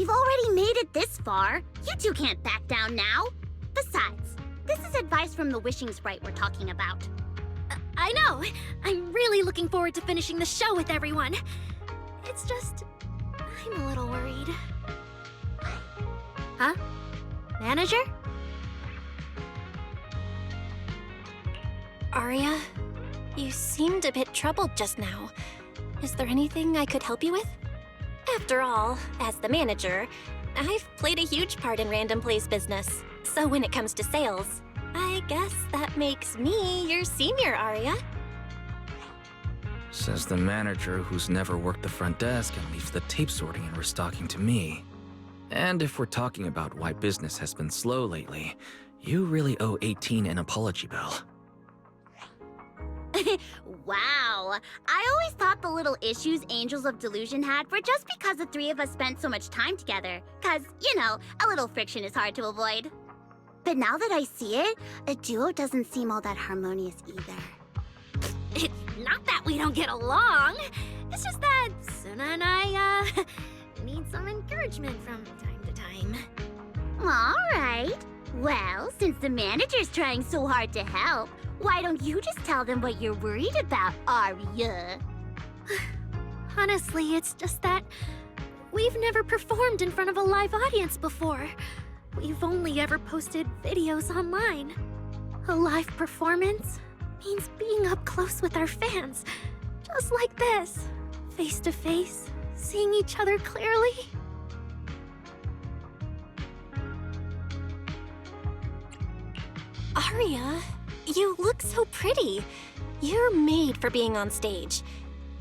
We've already made it this far. You two can't back down now. Besides, this is advice from the wishing sprite we're talking about. I know! I'm really looking forward to finishing the show with everyone. It's just... I'm a little worried. Huh? Manager? Arya, you seemed a bit troubled just now. Is there anything I could help you with? After all, as the manager, I've played a huge part in Random Play's business. So when it comes to sales, I guess that makes me your senior, Arya. Says the manager who's never worked the front desk and leaves the tape sorting and restocking to me. And if we're talking about why business has been slow lately, you really owe 18 an apology, Belle. Wow. I always thought the little issues Angels of Delusion had were just because the three of us spent so much time together. Cause, you know, a little friction is hard to avoid. But now that I see it, a duo doesn't seem all that harmonious either. It's not that we don't get along. It's just that Suna and I, need some encouragement from time to time. Alright. Well, since the manager's trying so hard to help, why don't you just tell them what you're worried about, Arya? Honestly, it's just that we've never performed in front of a live audience before. We've only ever posted videos online. A live performance means being up close with our fans, just like this, face to face, seeing each other clearly. Arya, you look so pretty. You're made for being on stage.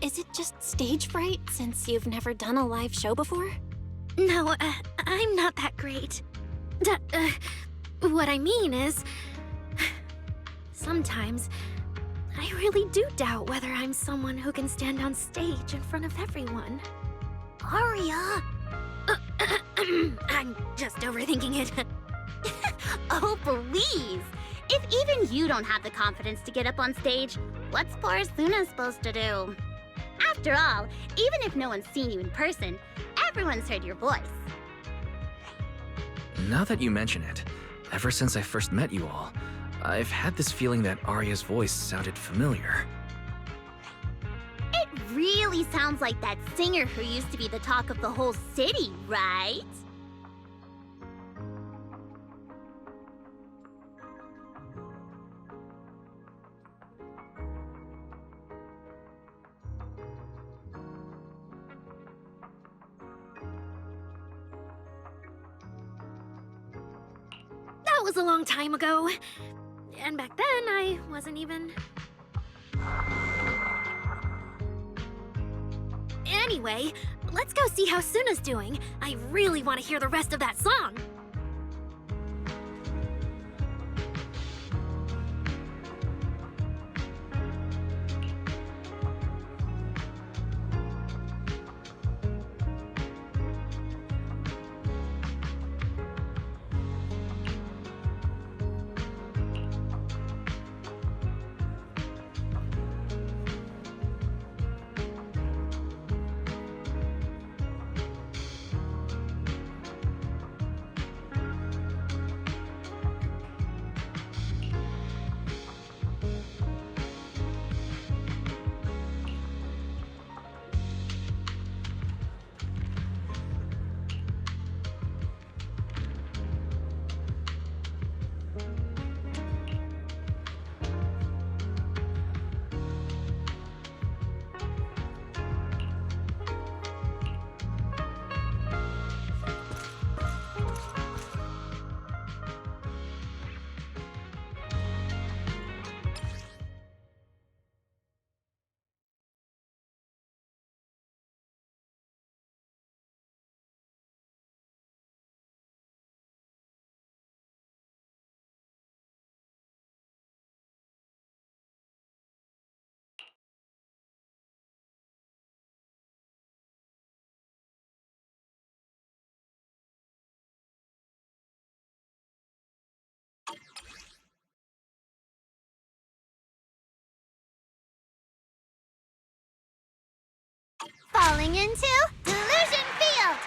Is it just stage fright since you've never done a live show before? No, I'm not that great. What I mean is, sometimes I really do doubt whether I'm someone who can stand on stage in front of everyone. Arya! I'm just overthinking it. Oh, please! If even you don't have the confidence to get up on stage, what's poor Suna supposed to do? After all, even if no one's seen you in person, everyone's heard your voice. Now that you mention it, ever since I first met you all, I've had this feeling that Arya's voice sounded familiar. It really sounds like that singer who used to be the talk of the whole city, right? That was a long time ago. And back then, I wasn't even... Anyway, let's go see how Suna's doing. I really want to hear the rest of that song. Falling into Delusion Field!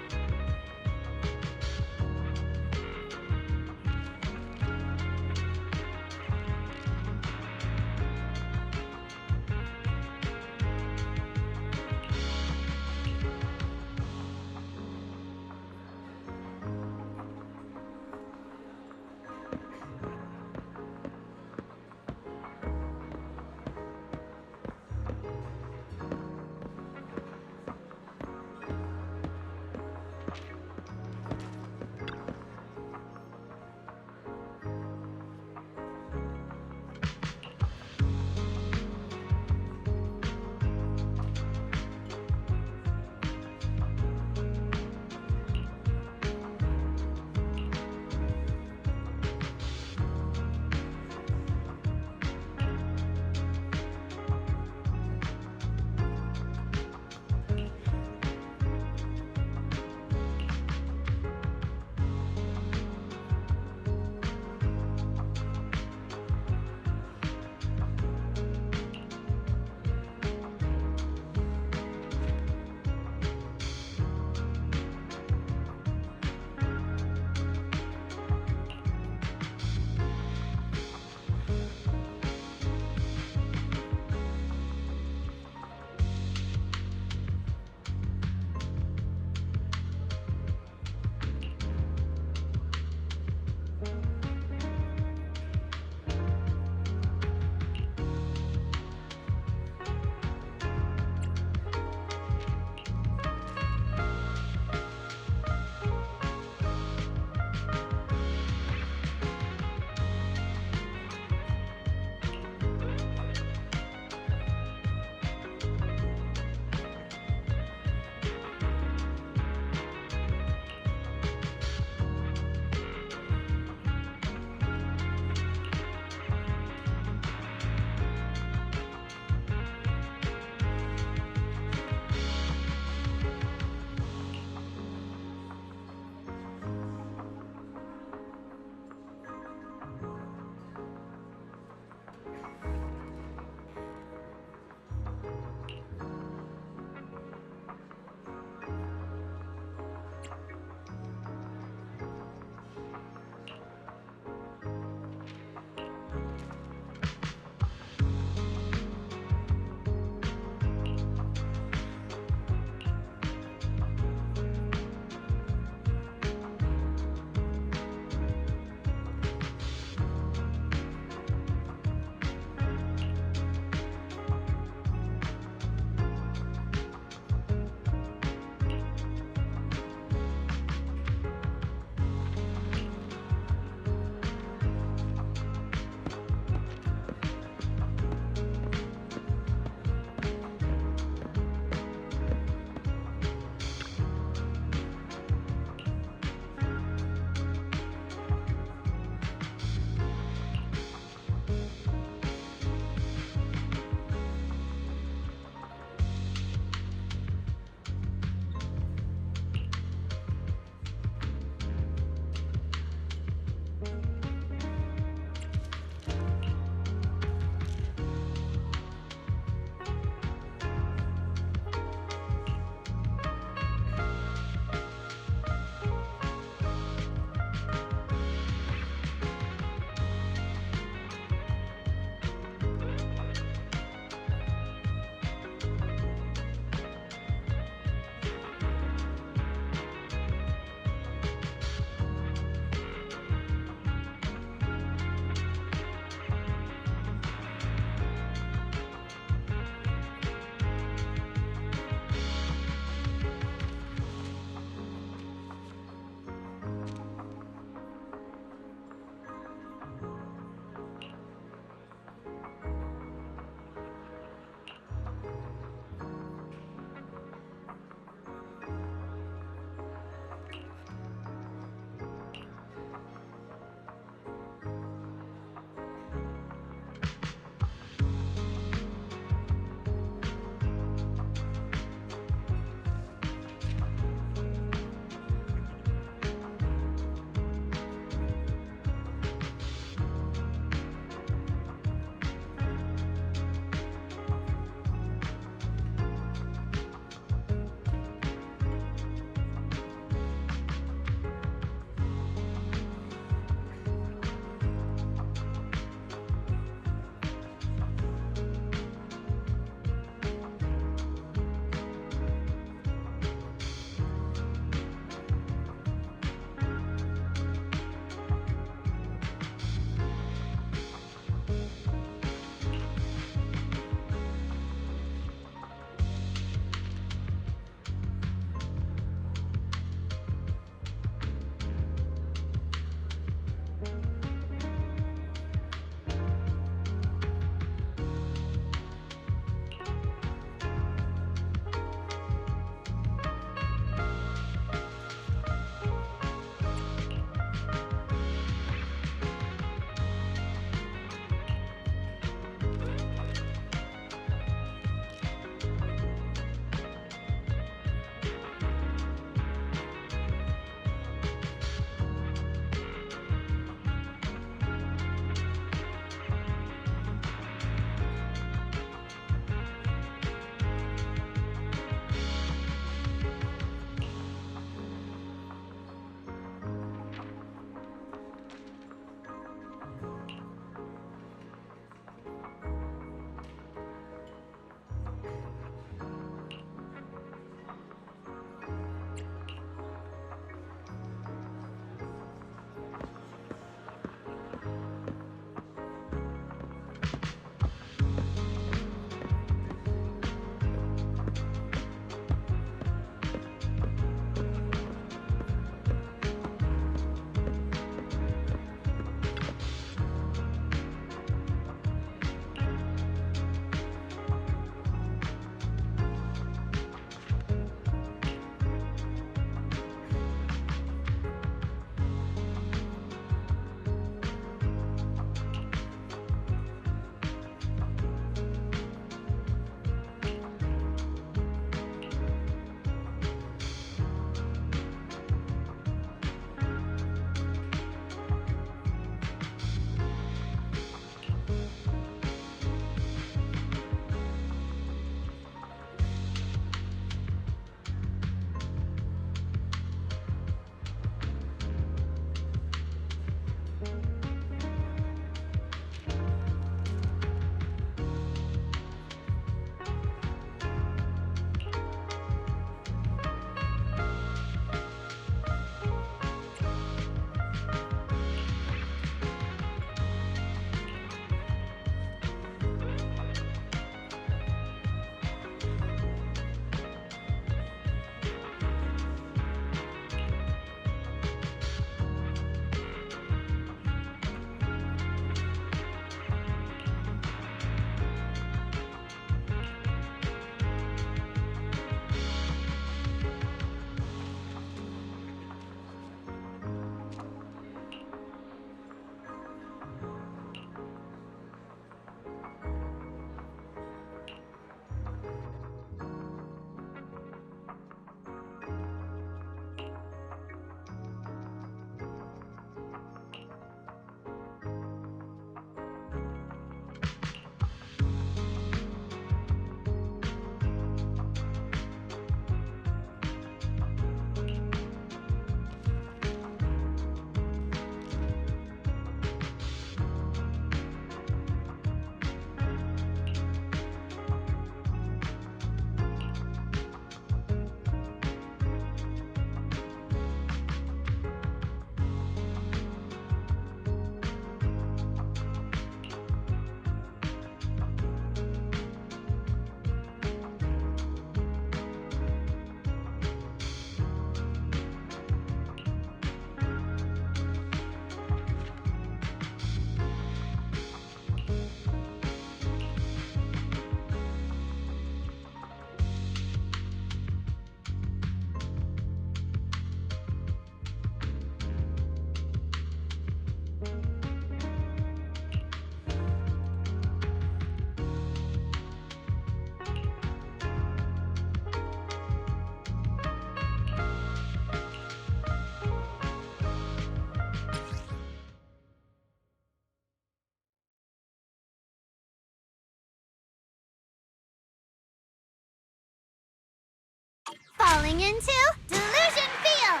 falling into Delusion Field!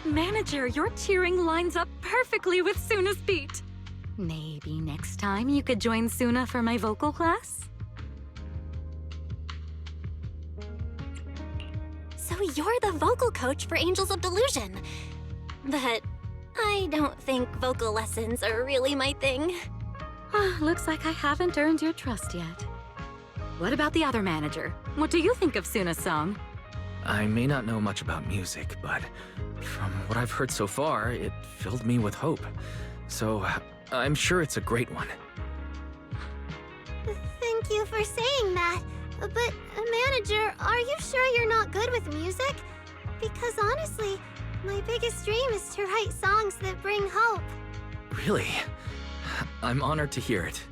Manager, your cheering lines up perfectly with Suna's beat. Maybe next time you could join Suna for my vocal class? So you're the vocal coach for Angels of Delusion. But I don't think vocal lessons are really my thing. Looks like I haven't earned your trust yet. What about the other manager? What do you think of Suna's song? I may not know much about music, but from what I've heard so far, it filled me with hope. So, I'm sure it's a great one. Thank you for saying that. But, manager, are you sure you're not good with music? Because honestly, my biggest dream is to write songs that bring hope. Really? I'm honored to hear it.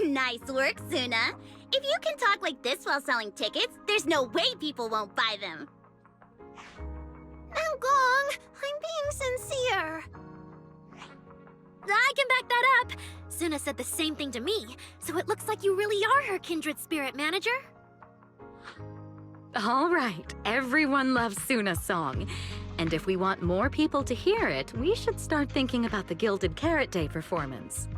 Nice work, Suna. If you can talk like this while selling tickets, there's no way people won't buy them. Gong, I'm being sincere. I can back that up. Suna said the same thing to me, so it looks like you really are her kindred spirit, manager. All right, everyone loves Suna's song. And if we want more people to hear it, we should start thinking about the Gilded Carrot Day performance.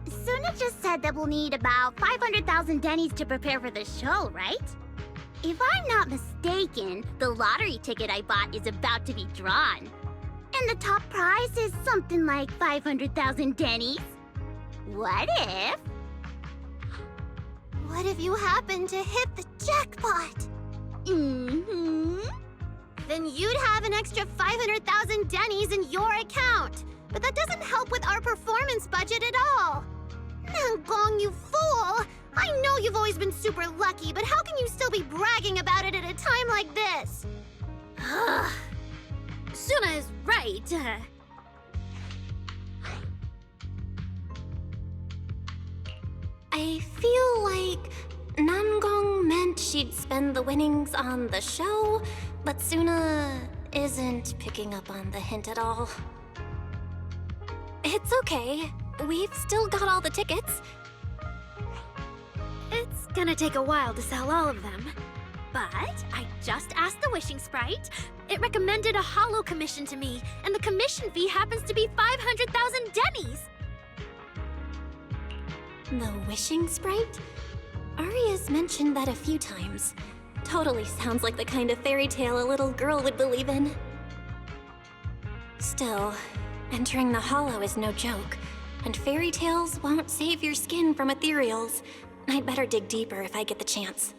Suna just said that we'll need about 500,000 dennies to prepare for the show, right? If I'm not mistaken, the lottery ticket I bought is about to be drawn. And the top prize is something like 500,000 dennies. What if... What if you happen to hit the jackpot? Then you'd have an extra 500,000 dennies in your account. But that doesn't help with our performance budget at all. Now, Gong, you fool! I know you've always been super lucky, but how can you still be bragging about it at a time like this? Suna is right. I feel like Nangong meant she'd spend the winnings on the show, but Suna isn't picking up on the hint at all. It's okay. We've still got all the tickets. It's gonna take a while to sell all of them. But I just asked the Wishing Sprite. It recommended a holo commission to me, and the commission fee happens to be 500,000 dennies. The Wishing Sprite? Aria's mentioned that a few times. Totally sounds like the kind of fairy tale a little girl would believe in. Still, entering the holo is no joke, and fairy tales won't save your skin from ethereals. I'd better dig deeper if I get the chance.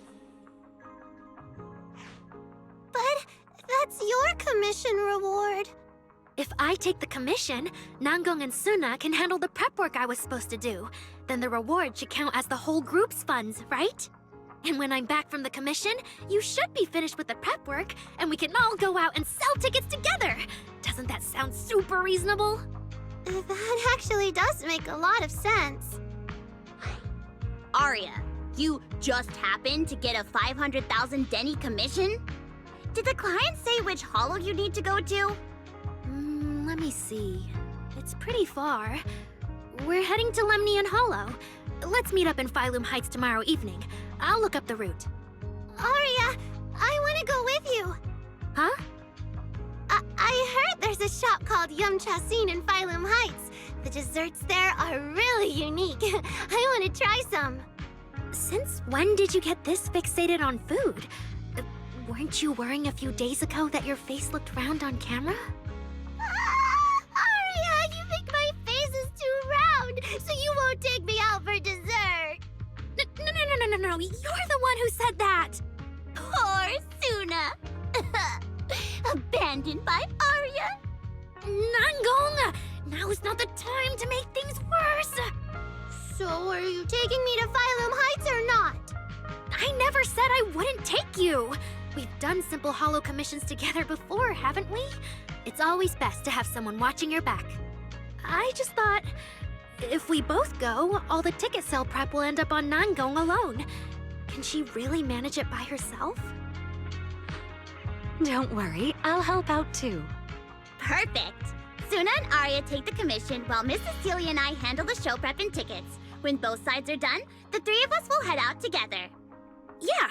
But that's your commission reward. If I take the commission, Nangong and Suna can handle the prep work I was supposed to do. Then the reward should count as the whole group's funds, right? And when I'm back from the commission, you should be finished with the prep work, and we can all go out and sell tickets together. Doesn't that sound super reasonable? That actually does make a lot of sense. Aria, you just happened to get a 500,000 denny commission? Did the client say which holo you need to go to? Let me see. It's pretty far. We're heading to Lemnian Hollow. Let's meet up in Phylum Heights tomorrow evening. I'll look up the route. Aria, I want to go with you. Huh? I heard there's a shop called Yum Chasin in Phylum Heights. The desserts there are really unique. I want to try some. Since when did you get this fixated on food? Weren't you worrying a few days ago that your face looked round on camera? Aria, you think my face is too round, so you won't take me out for dessert. No. You're the one who said that. Poor Suna. Abandoned by Arya. Nangong! Now's not the time to make things worse. So are you taking me to Phylum Heights or not? I never said I wouldn't take you. We've done simple hollow commissions together before, haven't we? It's always best to have someone watching your back. I just thought, if we both go, all the ticket sale prep will end up on Nangong alone. Can she really manage it by herself? Don't worry, I'll help out too. Perfect. Suna and Arya take the commission while Miss Cecilia and I handle the show prep and tickets. When both sides are done, the three of us will head out together. Yeah,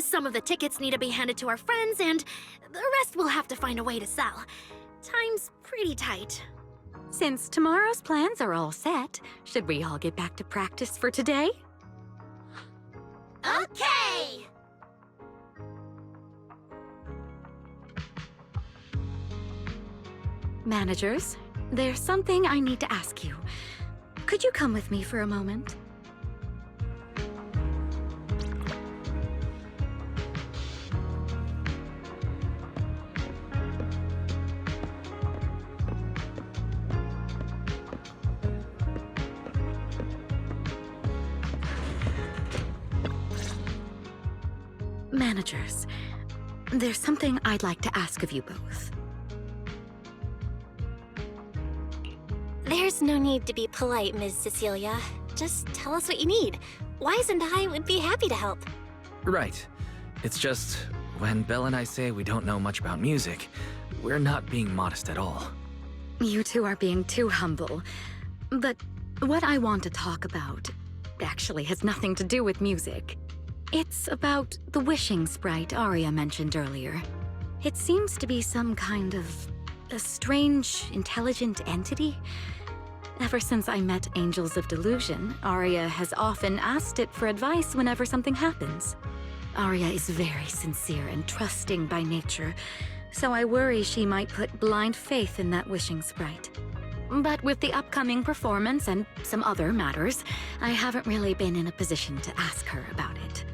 some of the tickets need to be handed to our friends, and the rest we'll have to find a way to sell. Time's pretty tight. Since tomorrow's plans are all set, should we all get back to practice for today? Okay! Managers, there's something I need to ask you. Could you come with me for a moment? Managers, there's something I'd like to ask of you both. There's no need to be polite, Ms. Cecilia. Just tell us what you need. Wise and I would be happy to help. Right. It's just, when Belle and I say we don't know much about music, we're not being modest at all. You two are being too humble. But what I want to talk about actually has nothing to do with music. It's about the wishing sprite Arya mentioned earlier. It seems to be some kind of a strange, intelligent entity. Ever since I met Angels of Delusion, Arya has often asked it for advice whenever something happens. Arya is very sincere and trusting by nature, so I worry she might put blind faith in that wishing sprite. But with the upcoming performance and some other matters, I haven't really been in a position to ask her about it.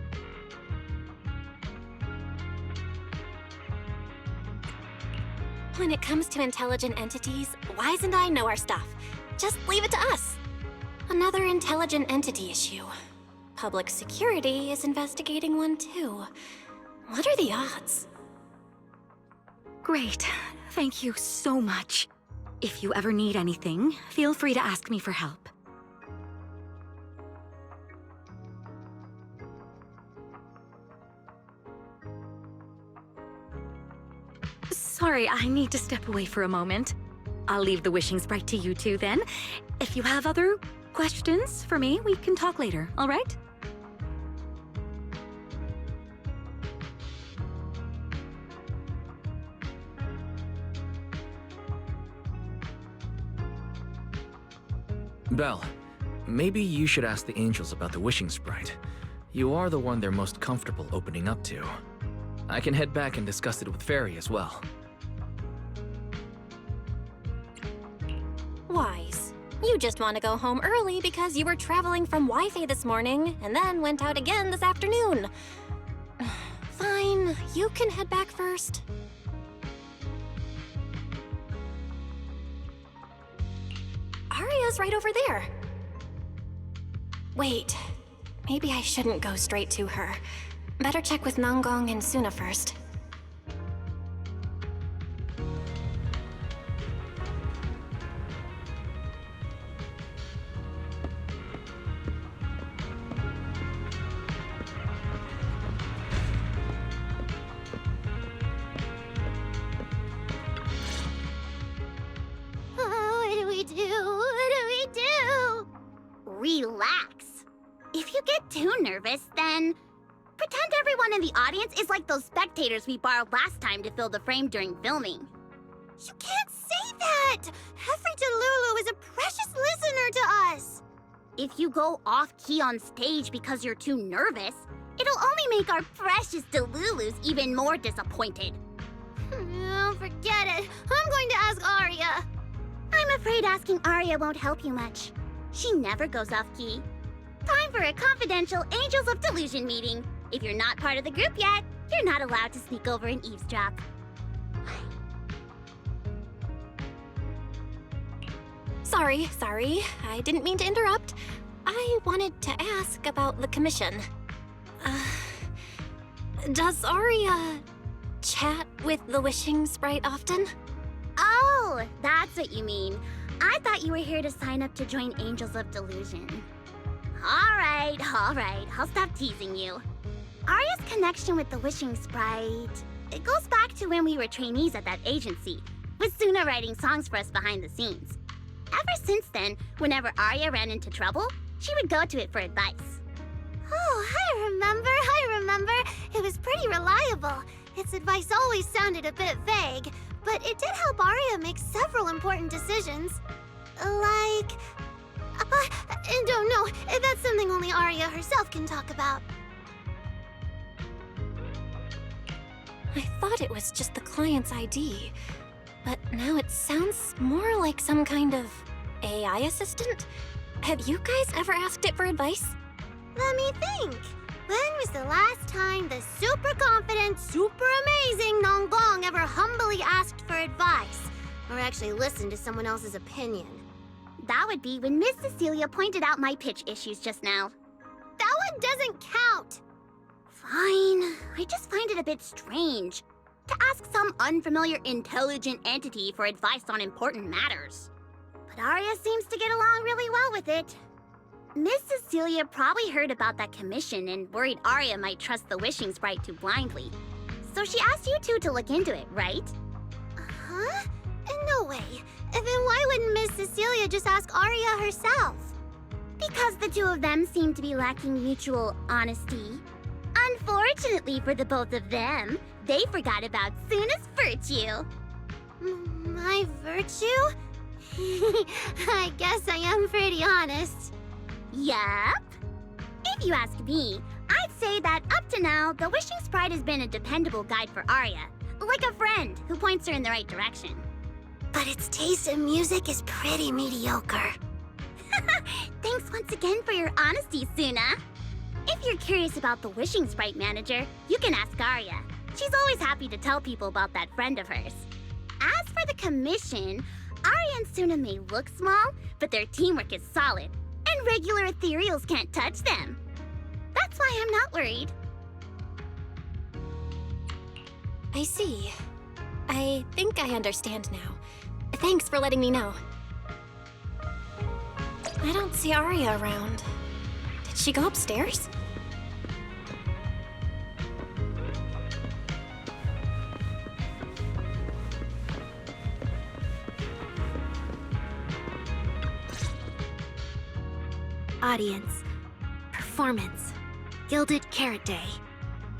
When it comes to intelligent entities, Wise and I know our stuff. Just leave it to us. Another intelligent entity issue. Public security is investigating one too. What are the odds? Great. Thank you so much. If you ever need anything, feel free to ask me for help. Sorry, I need to step away for a moment. I'll leave the wishing sprite to you two then. If you have other questions for me, we can talk later, all right? Belle, maybe you should ask the angels about the wishing sprite. You are the one they're most comfortable opening up to. I can head back and discuss it with Fairy as well. Wise, you just want to go home early because you were traveling from Wi-Fi this morning and then went out again this afternoon. Fine, you can head back first. Arya's right over there. Wait, maybe I shouldn't go straight to her. Better check with Nangong and Suna first. What do we do? What do we do? relax. If you get too nervous, then pretend everyone in the audience is like those spectators we borrowed last time to fill the frame during filming. You can't say that! Every Delulu is a precious listener to us! If you go off-key on stage because you're too nervous, it'll only make our precious Delulus even more disappointed. Oh, forget it. I'm going to ask Arya. I'm afraid asking Arya won't help you much. She never goes off-key. Time for a confidential Angels of Delusion meeting. If you're not part of the group yet, you're not allowed to sneak over and eavesdrop. Sorry. I didn't mean to interrupt. I wanted to ask about the commission. Does Arya chat with the Wishing Sprite often? Oh, that's what you mean. I thought you were here to sign up to join Angels of Delusion. All right. I'll stop teasing you. Arya's connection with the Wishing Sprite, it goes back to when we were trainees at that agency, with Suna writing songs for us behind the scenes. Ever since then, whenever Arya ran into trouble, she would go to it for advice. Oh, I remember. It was pretty reliable. Its advice always sounded a bit vague, but it did help Arya make several important decisions. Like... don't know. That's something only Arya herself can talk about. I thought it was just the client's ID, but now it sounds more like some kind of AI assistant. Have you guys ever asked it for advice? Let me think. When was the last time the super confident, super amazing Nonggong ever humbly asked for advice? Or actually listened to someone else's opinion? That would be when Miss Cecilia pointed out my pitch issues just now. That one doesn't count! Fine. I just find it a bit strange to ask some unfamiliar intelligent entity for advice on important matters. But Arya seems to get along really well with it. Miss Cecilia probably heard about that commission and worried Arya might trust the Wishing Sprite too blindly. So she asked you two to look into it, right? Huh? No way. Then why wouldn't Miss Cecilia just ask Arya herself? Because the two of them seem to be lacking mutual honesty. Unfortunately for the both of them, they forgot about Suna's virtue. My virtue? I guess I am pretty honest. Yup. If you ask me, I'd say that up to now, the Wishing Sprite has been a dependable guide for Arya, like a friend who points her in the right direction. But its taste in music is pretty mediocre. Thanks once again for your honesty, Suna. If you're curious about the Wishing Sprite manager, you can ask Arya. She's always happy to tell people about that friend of hers. As for the commission, Arya and Suna may look small, but their teamwork is solid, and regular ethereals can't touch them. That's why I'm not worried. I see. I think I understand now. Thanks for letting me know. I don't see Arya around. Did she go upstairs? Audience, performance, Gilded Carrot Day.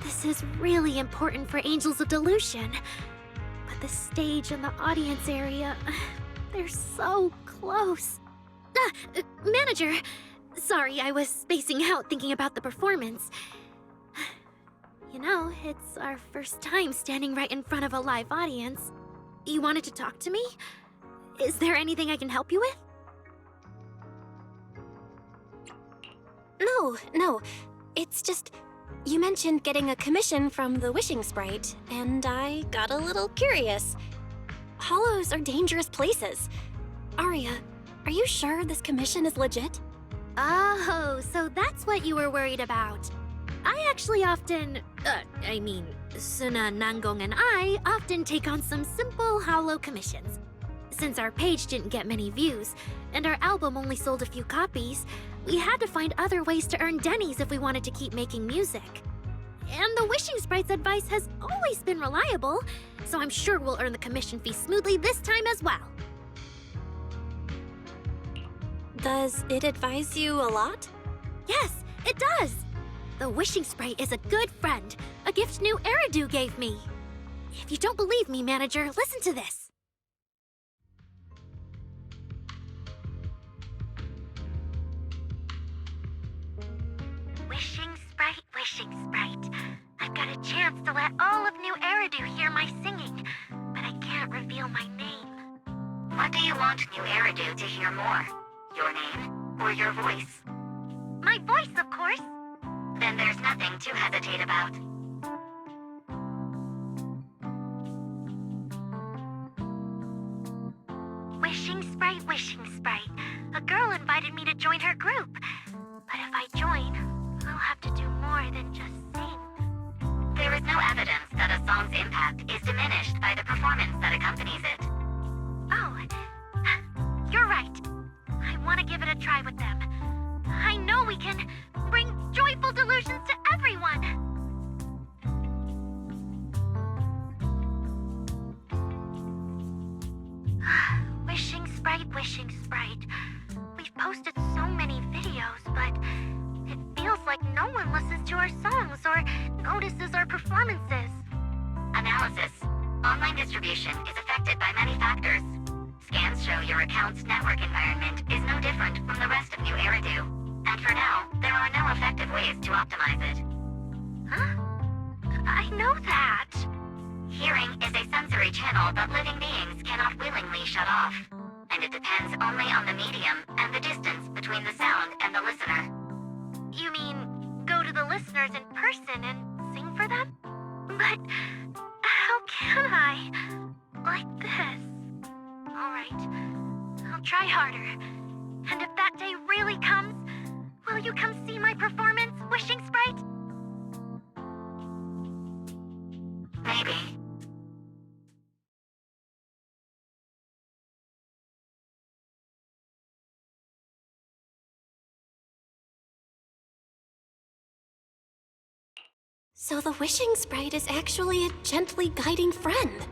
This is really important for Angels of Delusion. But the stage and the audience area, they're so close. Manager! Sorry, I was spacing out thinking about the performance. You know, it's our first time standing right in front of a live audience. You wanted to talk to me? Is there anything I can help you with? No. It's just... You mentioned getting a commission from the Wishing Sprite, and I got a little curious. Hollows are dangerous places. Arya, are you sure this commission is legit? Oh, so that's what you were worried about. I actually often... Suna, Nangong, and I often take on some simple hollow commissions. Since our page didn't get many views, and our album only sold a few copies, we had to find other ways to earn Denny's if we wanted to keep making music. And the Wishing Sprite's advice has always been reliable, so I'm sure we'll earn the commission fee smoothly this time as well. Does it advise you a lot? Yes, it does! The Wishing Sprite is a good friend, a gift new Eridu gave me. If you don't believe me, Manager, listen to this. Wishing Sprite, I've got a chance to let all of New Eridu hear my singing, but I can't reveal my name. What do you want New Eridu to hear more? Your name or your voice? My voice, of course. Then there's nothing to hesitate about. Wishing Sprite. A girl invited me to join her group. But if I join, I'll have to do more than just sing. There is no evidence that a song's impact is diminished by the performance that accompanies it. Oh, you're right. I want to give it a try with them. I know we can bring joyful delusions to everyone. Wishing Sprite. We've posted so many videos, but it feels like no one listens to our songs or notices our performances. Analysis. Online distribution is affected by many factors. Scans show your account's network environment is no different from the rest of New Eridu. And for now, there are no effective ways to optimize it. Huh? I know that. Hearing is a sensory channel that living beings cannot willingly shut off. And it depends only on the medium and the distance between the sound and the listener. You mean go to the listeners in person and sing for them? But how can I? Like this. Alright, I'll try harder. And if that day really comes, will you come see my performance, Wishing Sprite? Maybe. So the Wishing Sprite is actually a gently guiding friend.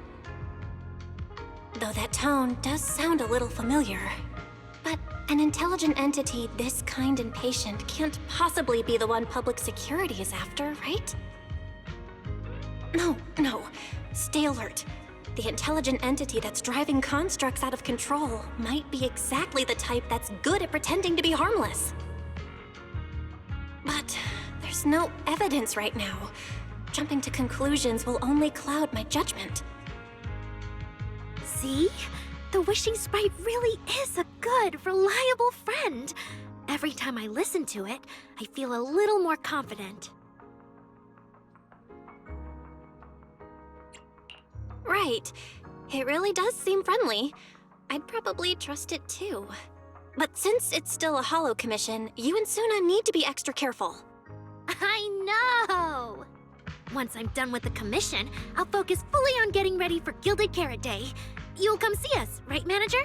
Though that tone does sound a little familiar. But an intelligent entity this kind and patient can't possibly be the one public security is after, right? No. Stay alert. The intelligent entity that's driving constructs out of control might be exactly the type that's good at pretending to be harmless. But there's no evidence right now. Jumping to conclusions will only cloud my judgment. See? The Wishing Sprite really is a good, reliable friend. Every time I listen to it, I feel a little more confident. Right. It really does seem friendly. I'd probably trust it too. But since it's still a holo commission, you and Suna need to be extra careful. I know! Once I'm done with the commission, I'll focus fully on getting ready for Gilded Carrot Day. You'll come see us, right, Manager?